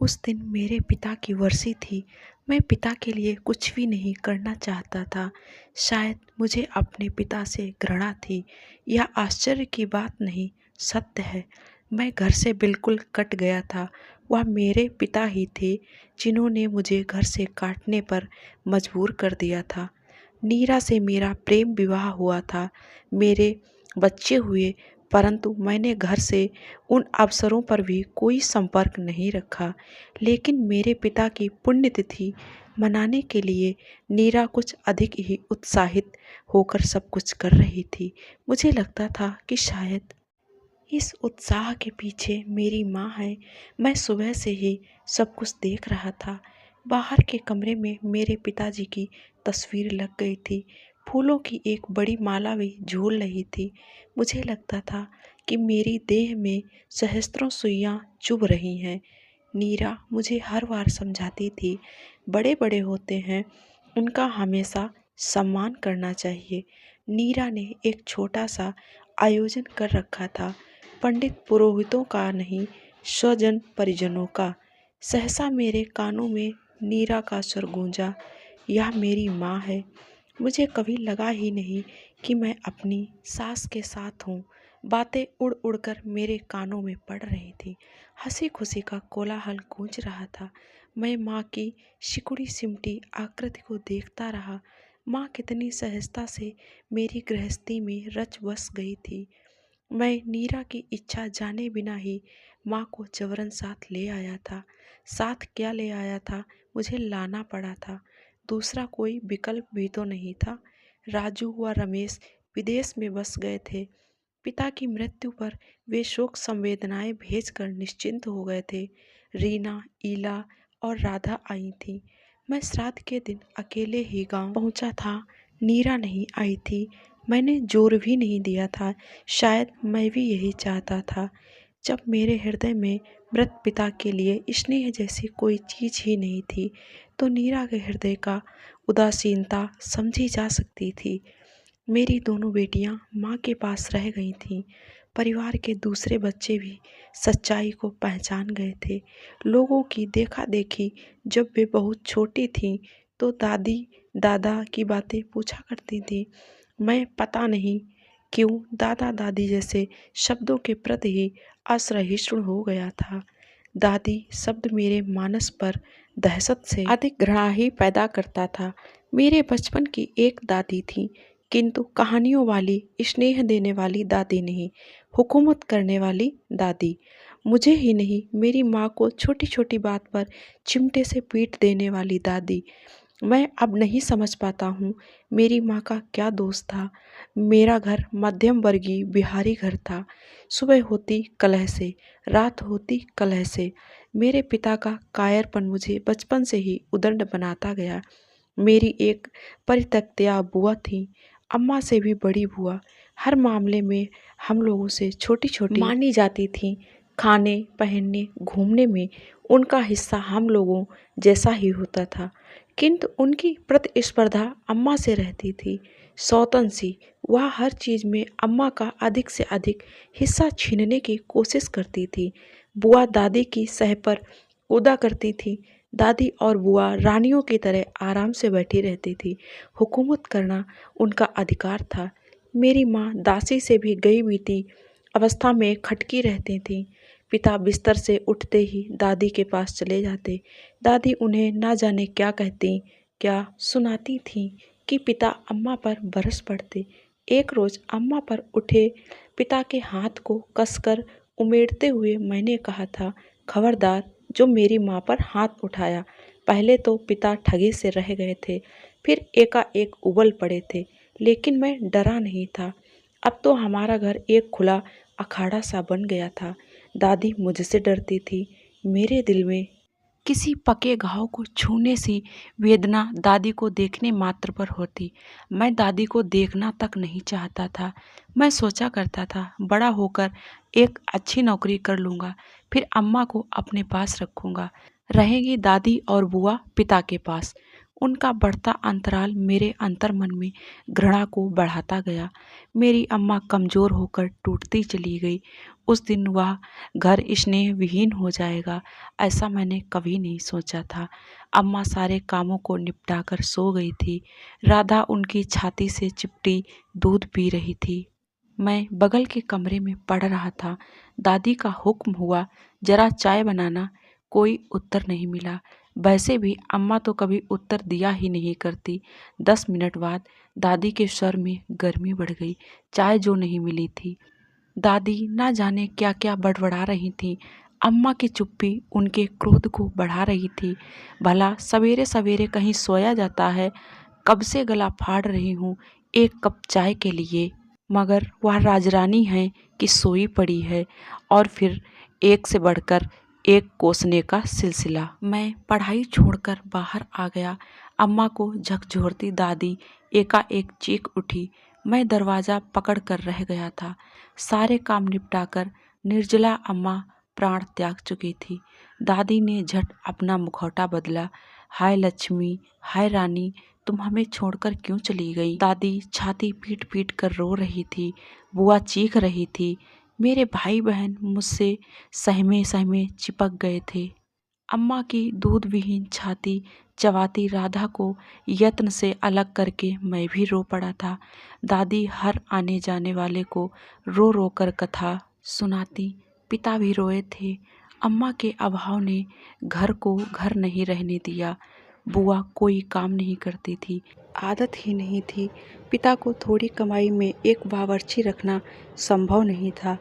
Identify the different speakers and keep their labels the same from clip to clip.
Speaker 1: उस दिन मेरे पिता की वर्सी थी। मैं पिता के लिए कुछ भी नहीं करना चाहता था। शायद मुझे अपने पिता से घृणा थी। यह आश्चर्य की बात नहीं, सत्य है। मैं घर से बिल्कुल कट गया था। वह मेरे पिता ही थे जिन्होंने मुझे घर से काटने पर मजबूर कर दिया था। नीरा से मेरा प्रेम विवाह हुआ था। मेरे बच्चे हुए, परंतु मैंने घर से उन अवसरों पर भी कोई संपर्क नहीं रखा। लेकिन मेरे पिता की पुण्यतिथि मनाने के लिए नीरा कुछ अधिक ही उत्साहित होकर सब कुछ कर रही थी। मुझे लगता था कि शायद इस उत्साह के पीछे मेरी माँ है। मैं सुबह से ही सब कुछ देख रहा था। बाहर के कमरे में मेरे पिताजी की तस्वीर लग गई थी। फूलों की एक बड़ी माला भी झूल रही थी। मुझे लगता था कि मेरी देह में सहस्त्रों सुइयां चुभ रही हैं। नीरा मुझे हर बार समझाती थी, बड़े बड़े होते हैं, उनका हमेशा सम्मान करना चाहिए। नीरा ने एक छोटा सा आयोजन कर रखा था, पंडित पुरोहितों का नहीं, स्वजन परिजनों का। सहसा मेरे कानों में नीरा का स्वर गूंजा, यह मेरी माँ है। मुझे कभी लगा ही नहीं कि मैं अपनी सास के साथ हूँ। बातें उड़ उड़कर मेरे कानों में पड़ रही थी। हंसी खुशी का कोलाहल गूंज रहा था। मैं माँ की सिकुड़ी सिमटी आकृति को देखता रहा। माँ कितनी सहजता से मेरी गृहस्थी में रच बस गई थी। मैं नीरा की इच्छा जाने बिना ही माँ को जबरन साथ ले आया था। साथ क्या ले आया था, मुझे लाना पड़ा था। दूसरा कोई विकल्प भी तो नहीं था। राजू व रमेश विदेश में बस गए थे। पिता की मृत्यु पर वे शोक संवेदनाएं भेजकर निश्चिंत हो गए थे। रीना, ईला और राधा आई थी। मैं श्राद्ध के दिन अकेले ही गांव पहुंचा था। नीरा नहीं आई थी। मैंने जोर भी नहीं दिया था। शायद मैं भी यही चाहता था। जब मेरे हृदय में मृत पिता के लिए स्नेह जैसी कोई चीज ही नहीं थी, तो नीरा के हृदय का उदासीनता समझी जा सकती थी। मेरी दोनों बेटियां माँ के पास रह गई थीं। परिवार के दूसरे बच्चे भी सच्चाई को पहचान गए थे। लोगों की देखा देखी जब वे बहुत छोटी थीं तो दादी दादा की बातें पूछा करती थी। मैं पता नहीं क्यों दादा दादी जैसे शब्दों के प्रति ही असहिष्णु हो गया था। दादी शब्द मेरे मानस पर दहशत से अधिक घृणा ही पैदा करता था। मेरे बचपन की एक दादी थी, किंतु कहानियों वाली, स्नेह देने वाली दादी नहीं, हुकूमत करने वाली दादी। मुझे ही नहीं, मेरी माँ को छोटी छोटी बात पर चिमटे से पीट देने वाली दादी। मैं अब नहीं समझ पाता हूँ मेरी माँ का क्या दोष था। मेरा घर मध्यम वर्गीय बिहारी घर था। सुबह होती कलह से, रात होती कलह से। मेरे पिता का कायरपन मुझे बचपन से ही उद्दंड बनाता गया। मेरी एक परित्यक्ता बुआ थी, अम्मा से भी बड़ी बुआ। हर मामले में हम लोगों से छोटी छोटी मानी जाती थी। खाने, पहनने, घूमने में उनका हिस्सा हम लोगों जैसा ही होता था, किंतु उनकी प्रतिस्पर्धा अम्मा से रहती थी। सौतन सी, वह हर चीज में अम्मा का अधिक से अधिक हिस्सा छीनने की कोशिश करती थी। बुआ दादी की सह पर कूदा करती थी। दादी और बुआ रानियों की तरह आराम से बैठी रहती थी। हुकूमत करना उनका अधिकार था। मेरी माँ दासी से भी गई बीती अवस्था में खटकी रहती थी। पिता बिस्तर से उठते ही दादी के पास चले जाते। दादी उन्हें ना जाने क्या कहती, क्या सुनाती थीं कि पिता अम्मा पर बरस पड़ते। एक रोज अम्मा पर उठे पिता के हाथ को कसकर उमेड़ते हुए मैंने कहा था, खबरदार जो मेरी माँ पर हाथ उठाया। पहले तो पिता ठगे से रह गए थे, फिर एकाएक उबल पड़े थे, लेकिन मैं डरा नहीं था। अब तो हमारा घर एक खुला अखाड़ा सा बन गया था। दादी मुझसे डरती थी। मेरे दिल में किसी पके घाव को छूने सी वेदना दादी को देखने मात्र पर होती। मैं दादी को देखना तक नहीं चाहता था। मैं सोचा करता था, बड़ा होकर एक अच्छी नौकरी कर लूँगा, फिर अम्मा को अपने पास रखूँगा। रहेंगी दादी और बुआ पिता के पास। उनका बढ़ता अंतराल मेरे अंतर्मन में घृणा को बढ़ाता गया। मेरी अम्मा कमज़ोर होकर टूटती चली गई। उस दिन वह घर स्नेह विहीन हो जाएगा, ऐसा मैंने कभी नहीं सोचा था। अम्मा सारे कामों को निपटाकर सो गई थी। राधा उनकी छाती से चिपटी दूध पी रही थी। मैं बगल के कमरे में पढ़ रहा था। दादी का हुक्म हुआ, जरा चाय बनाना। कोई उत्तर नहीं मिला। वैसे भी अम्मा तो कभी उत्तर दिया ही नहीं करती। 10 मिनट बाद दादी के स्वर में गर्मी बढ़ गई। चाय जो नहीं मिली थी। दादी ना जाने क्या क्या बड़बड़ा रही थी। अम्मा की चुप्पी उनके क्रोध को बढ़ा रही थी। भला सवेरे सवेरे कहीं सोया जाता है? कब से गला फाड़ रही हूँ एक कप चाय के लिए, मगर वह राजरानी है कि सोई पड़ी है। और फिर एक से बढ़कर एक कोसने का सिलसिला। मैं पढ़ाई छोड़कर बाहर आ गया। अम्मा को झकझोरती दादी एकाएक चीख उठी। मैं दरवाज़ा पकड़ कर रह गया था। सारे काम निपटाकर निर्जला अम्मा प्राण त्याग चुकी थी। दादी ने झट अपना मुखौटा बदला। हाय लक्ष्मी, हाय रानी, तुम हमें छोड़कर क्यों चली गई? दादी छाती पीट पीट कर रो रही थी। बुआ चीख रही थी। मेरे भाई बहन मुझसे सहमे सहमे चिपक गए थे। अम्मा की दूध विहीन छाती चबाती राधा को यत्न से अलग करके मैं भी रो पड़ा था। दादी हर आने जाने वाले को रो रो कर कथा सुनाती। पिता भी रोए थे। अम्मा के अभाव ने घर को घर नहीं रहने दिया। बुआ कोई काम नहीं करती थी, आदत ही नहीं थी। पिता को थोड़ी कमाई में एक बावर्ची रखना संभव नहीं था।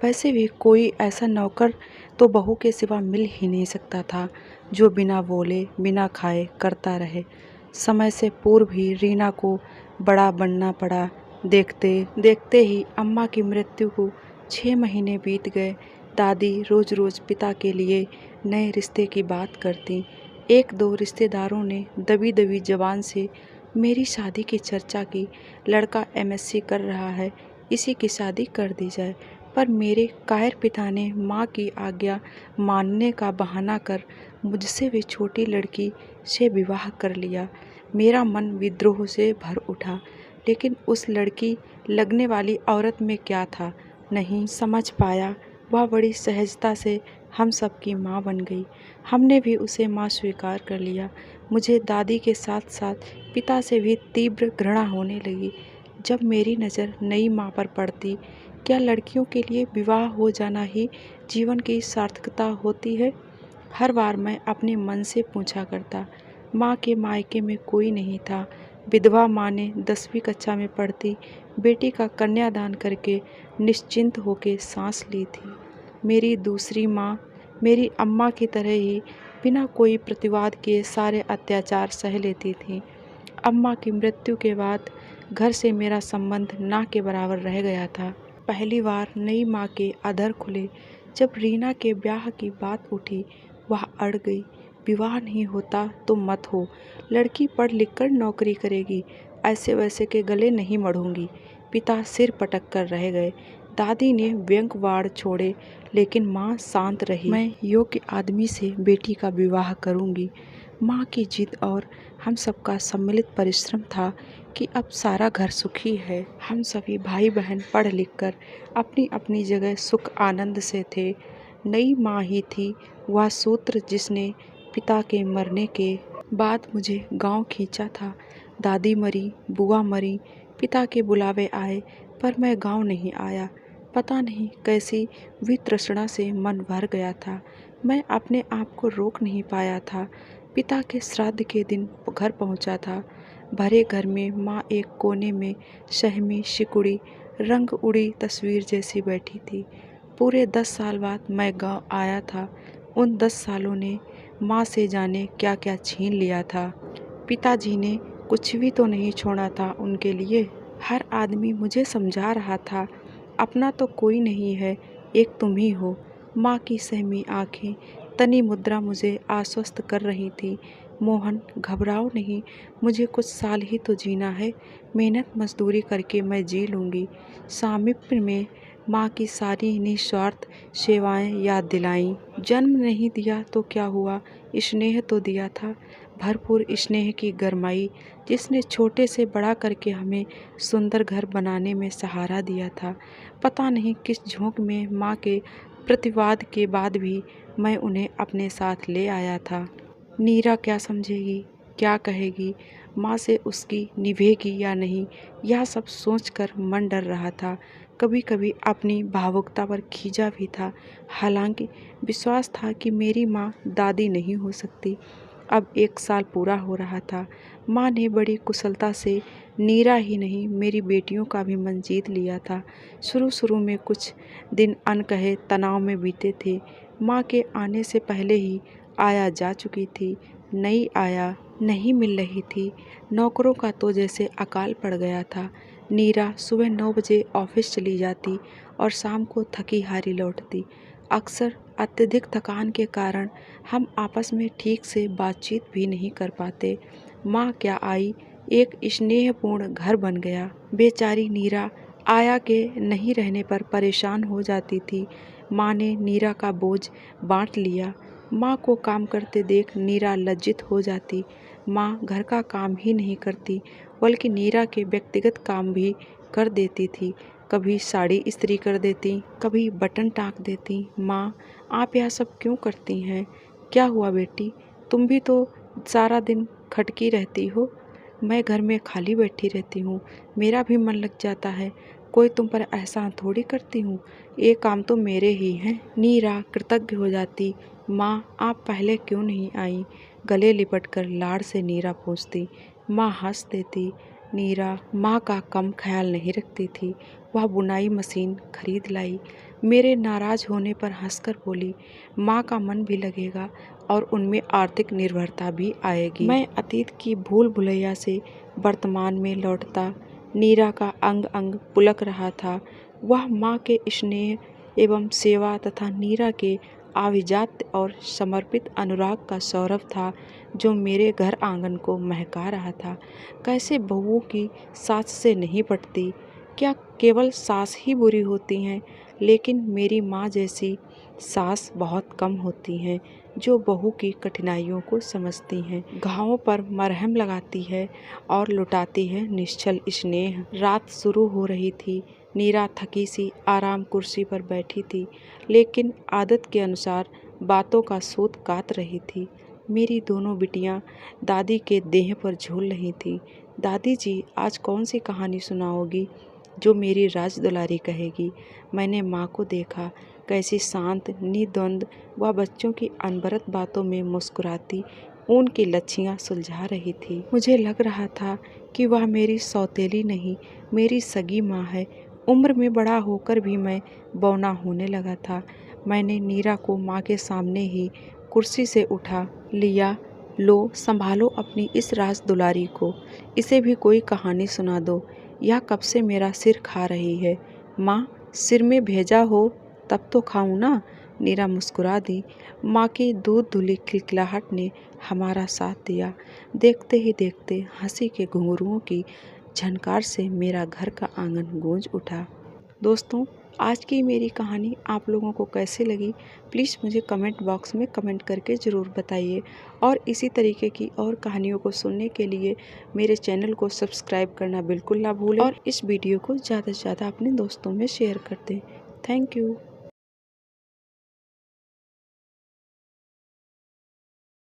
Speaker 1: वैसे भी कोई ऐसा नौकर तो बहू के सिवा मिल ही नहीं सकता था जो बिना बोले बिना खाए करता रहे। समय से पूर्व ही रीना को बड़ा बनना पड़ा। देखते देखते ही अम्मा की मृत्यु को 6 महीने बीत गए। दादी रोज रोज पिता के लिए नए रिश्ते की बात करती। एक दो रिश्तेदारों ने दबी दबी जबान से मेरी शादी की चर्चा की। लड़का एमएससी कर रहा है, इसी की शादी कर दी जाए। पर मेरे कायर पिता ने माँ की आज्ञा मानने का बहाना कर मुझसे भी छोटी लड़की से विवाह कर लिया। मेरा मन विद्रोह से भर उठा, लेकिन उस लड़की लगने वाली औरत में क्या था नहीं समझ पाया। वह बड़ी सहजता से हम सबकी माँ बन गई। हमने भी उसे माँ स्वीकार कर लिया। मुझे दादी के साथ साथ पिता से भी तीव्र घृणा होने लगी। जब मेरी नज़र नई माँ पर पड़ती, क्या लड़कियों के लिए विवाह हो जाना ही जीवन की सार्थकता होती है? हर बार मैं अपने मन से पूछा करता। माँ के मायके में कोई नहीं था। विधवा माँ ने 10वीं कक्षा में पढ़ती बेटी का कन्यादान करके निश्चिंत होकर सांस ली थी। मेरी दूसरी माँ मेरी अम्मा की तरह ही बिना कोई प्रतिवाद किए सारे अत्याचार सह लेती थी। अम्मा की मृत्यु के बाद घर से मेरा संबंध ना के बराबर रह गया था। पहली बार नई माँ के अधर खुले जब रीना के ब्याह की बात उठी। वह अड़ गई। विवाह नहीं होता तो मत हो, लड़की पढ़ लिख कर नौकरी करेगी, ऐसे वैसे के गले नहीं मढ़ूंगी। पिता सिर पटक कर रह गए। दादी ने व्यंग वाड़ छोड़े, लेकिन माँ शांत रही। मैं योग्य आदमी से बेटी का विवाह करूंगी। माँ की जिद और हम सबका सम्मिलित परिश्रम था कि अब सारा घर सुखी है। हम सभी भाई बहन पढ़ लिख कर अपनी अपनी जगह सुख आनंद से थे। नई माँ ही थी वह सूत्र जिसने पिता के मरने के बाद मुझे गांव खींचा था। दादी मरी, बुआ मरी, पिता के बुलावे आए, पर मैं गांव नहीं आया। पता नहीं कैसी वितृष्णा से मन भर गया था। मैं अपने आप को रोक नहीं पाया था। पिता के श्राद्ध के दिन घर पहुंचा था। भरे घर में माँ एक कोने में सहमी सिकुड़ी रंग उड़ी तस्वीर जैसी बैठी थी। पूरे 10 साल बाद मैं गांव आया था। उन 10 सालों ने माँ से जाने क्या क्या छीन लिया था। पिताजी ने कुछ भी तो नहीं छोड़ा था उनके लिए। हर आदमी मुझे समझा रहा था, अपना तो कोई नहीं है, एक तुम ही हो। माँ की सहमी आंखें तनी मुद्रा मुझे आश्वस्त कर रही थी। मोहन, घबराओ नहीं, मुझे कुछ साल ही तो जीना है। मेहनत मजदूरी करके मैं जी लूँगी। सामिप्य में माँ की सारी निस्वार्थ सेवाएं याद दिलाईं। जन्म नहीं दिया तो क्या हुआ, स्नेह तो दिया था। भरपूर स्नेह की गरमाई जिसने छोटे से बड़ा करके हमें सुंदर घर बनाने में सहारा दिया था। पता नहीं किस झोंक में माँ के प्रतिवाद के बाद भी मैं उन्हें अपने साथ ले आया था। नीरा क्या समझेगी, क्या कहेगी, माँ से उसकी निभेगी या नहीं, यह सब सोचकर मन डर रहा था। कभी कभी अपनी भावुकता पर खींचा भी था। हालांकि विश्वास था कि मेरी माँ दादी नहीं हो सकती। अब 1 साल पूरा हो रहा था। माँ ने बड़ी कुशलता से नीरा ही नहीं मेरी बेटियों का भी मन जीत लिया था। शुरू में कुछ दिन अनकहे तनाव में बीते थे। माँ के आने से पहले ही आया जा चुकी थी, नई आया नहीं मिल रही थी। नौकरों का तो जैसे अकाल पड़ गया था। नीरा सुबह 9 बजे ऑफिस चली जाती और शाम को थकी हारी लौटती। अक्सर अत्यधिक थकान के कारण हम आपस में ठीक से बातचीत भी नहीं कर पाते। माँ क्या आई, एक स्नेहपूर्ण घर बन गया। बेचारी नीरा आया के नहीं रहने पर परेशान हो जाती थी। माँ ने नीरा का बोझ बांट लिया। माँ को काम करते देख नीरा लज्जित हो जाती। माँ घर का काम ही नहीं करती बल्कि नीरा के व्यक्तिगत काम भी कर देती थी। कभी साड़ी इस्त्री कर देती, कभी बटन टाँक देती। माँ, आप यह सब क्यों करती हैं? क्या हुआ बेटी, तुम भी तो सारा दिन खटकी रहती हो। मैं घर में खाली बैठी रहती हूँ, मेरा भी मन लग जाता है। कोई तुम पर एहसान थोड़ी करती हूँ, ये काम तो मेरे ही हैं। नीरा कृतज्ञ हो जाती। माँ, आप पहले क्यों नहीं आई? गले लिपटकर लाड़ से नीरा पूछती। माँ हंस देती। नीरा माँ का कम ख्याल नहीं रखती थी। वह बुनाई मशीन खरीद लाई। मेरे नाराज होने पर हंसकर बोली, माँ का मन भी लगेगा और उनमें आर्थिक निर्भरता भी आएगी। मैं अतीत की भूल भुलैया से वर्तमान में लौटता। नीरा का अंग अंग पुलक रहा था। वह माँ के स्नेह एवं सेवा तथा नीरा के आभिजात्य और समर्पित अनुराग का सौरभ था जो मेरे घर आंगन को महका रहा था। कैसे बहुओं की सास से नहीं पटती? क्या केवल सास ही बुरी होती हैं? लेकिन मेरी माँ जैसी सास बहुत कम होती हैं जो बहू की कठिनाइयों को समझती हैं, घावों पर मरहम लगाती है और लुटाती है निश्चल स्नेह। रात शुरू हो रही थी। नीरा थकी सी आराम कुर्सी पर बैठी थी, लेकिन आदत के अनुसार बातों का सूत काट रही थी। मेरी दोनों बिटियां दादी के देह पर झूल रही थीं। दादी जी, आज कौन सी कहानी सुनाओगी जो मेरी राज दुलारी कहेगी? मैंने माँ को देखा, कैसी शांत, निद्वंद व बच्चों की अनवरत बातों में मुस्कुराती ऊन की लच्छियाँ सुलझा रही थी। मुझे लग रहा था कि वह मेरी सौतेली नहीं, मेरी सगी माँ है। उम्र में बड़ा होकर भी मैं बौना होने लगा था। मैंने नीरा को माँ के सामने ही कुर्सी से उठा लिया। लो, संभालो अपनी इस राज दुलारी को, इसे भी कोई कहानी सुना दो। यह कब से मेरा सिर खा रही है। माँ, सिर में भेजा हो तब तो खाऊं ना। नीरा मुस्कुरा दी। माँ की दूध धुली खिलखिलाहट ने हमारा साथ दिया। देखते ही देखते हंसी के घुंघरुओं की झनकार से मेरा घर का आंगन गूंज उठा। दोस्तों, आज की मेरी कहानी आप लोगों को कैसी लगी, प्लीज़ मुझे कमेंट बॉक्स में कमेंट करके ज़रूर बताइए। और इसी तरीके की और कहानियों को सुनने के लिए मेरे चैनल को सब्सक्राइब करना बिल्कुल ना भूलें और इस वीडियो को ज़्यादा से ज़्यादा अपने दोस्तों में शेयर कर दें। Thank you.